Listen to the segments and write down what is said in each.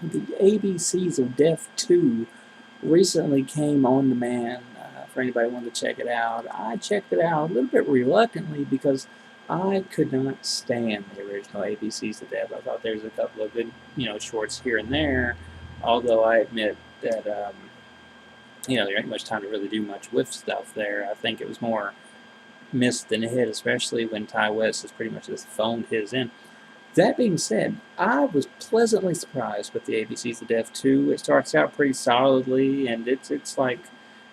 The ABCs of Death 2 recently came on demand for anybody who wanted to check it out. I checked it out a little bit reluctantly because I could not stand the original ABCs of Death. I thought there's a couple of good, shorts here and there, although I admit that, there ain't much time to really do much with stuff there. I think it was more missed than hit, especially when Ty West has pretty much just phoned his in. That being said, I was pleasantly surprised with the ABCs of Death 2. It starts out pretty solidly, and it's like,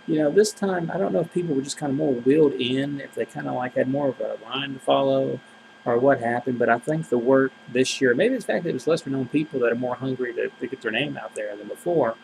this time I don't know if people were just kind of more wheeled in, if they kind of like had more of a line to follow, or what happened. But I think the work this year, maybe it's the fact that it was lesser known people that are more hungry to get their name out there than before.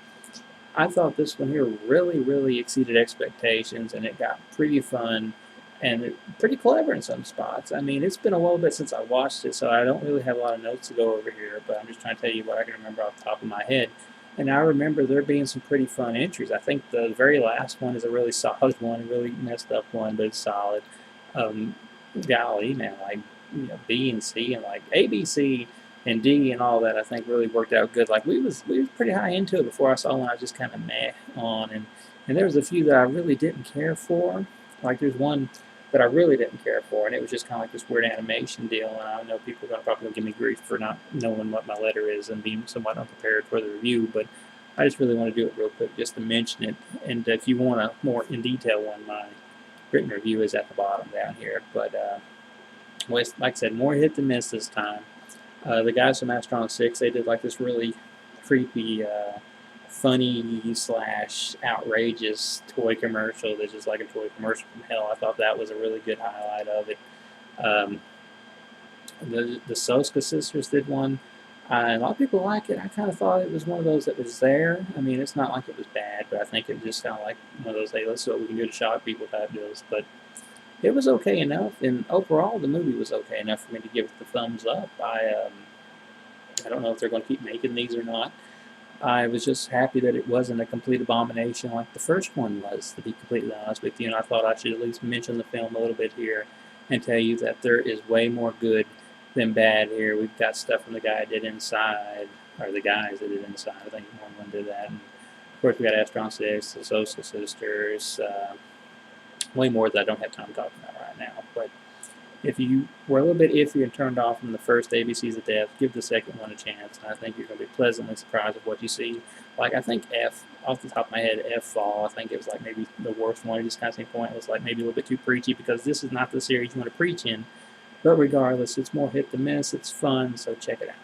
I thought this one here really, really exceeded expectations, and it got pretty fun and pretty clever in some spots. I mean, it's been a little bit since I watched it, so I don't really have a lot of notes to go over here, but I'm just trying to tell you what I can remember off the top of my head. And I remember there being some pretty fun entries. I think the very last one is a really solid one, a really messed up one, but it's solid. Um, Golly, man, like B and C and like ABC and D and all that, I think really worked out good. Like we was pretty high into it before I saw one I was just kind of meh on, and there was a few that I really didn't care for. Like there's one that I really didn't care for, and it was just kind of like this weird animation deal. And I know people are going to probably give me grief for not knowing what my letter is and being somewhat unprepared for the review, but I just really want to do it real quick just to mention it. And if you want a more in detail one, my written review is at the bottom down here. But like I said, more hit than miss this time. The guys from Astron 6, they did like this really creepy, funny slash outrageous toy commercial that's just like a toy commercial from hell. I thought that was a really good highlight of it. Um, the Soska sisters did one. A lot of people like it. I kind of thought it was one of those that was there. I mean, it's not like it was bad, but I think it was just kind of like one of those, hey, let's see what we can do to shock people type deals. But it was okay enough, and overall, the movie was okay enough for me to give it the thumbs up. I don't know if they're going to keep making these or not. I was just happy that it wasn't a complete abomination like the first one was, to be completely honest with you. And I thought I should at least mention the film a little bit here and tell you that there is way more good than bad here. We've got stuff from the guy that did Inside, or the guys that did Inside. I think one of them did that. And of course, we got Astron 6, the Social Sisters, way more that I don't have time to talk about right now. But if you were a little bit iffy and turned off from the first ABCs of Death, give the second one a chance. And I think you're going to be pleasantly surprised with what you see. Like, I think F, off the top of my head, F Fall, I think it was like maybe the worst one. It just kind of seemed pointless, like maybe a little bit too preachy, because this is not the series you want to preach in. But regardless, it's more hit than miss. It's fun, so check it out.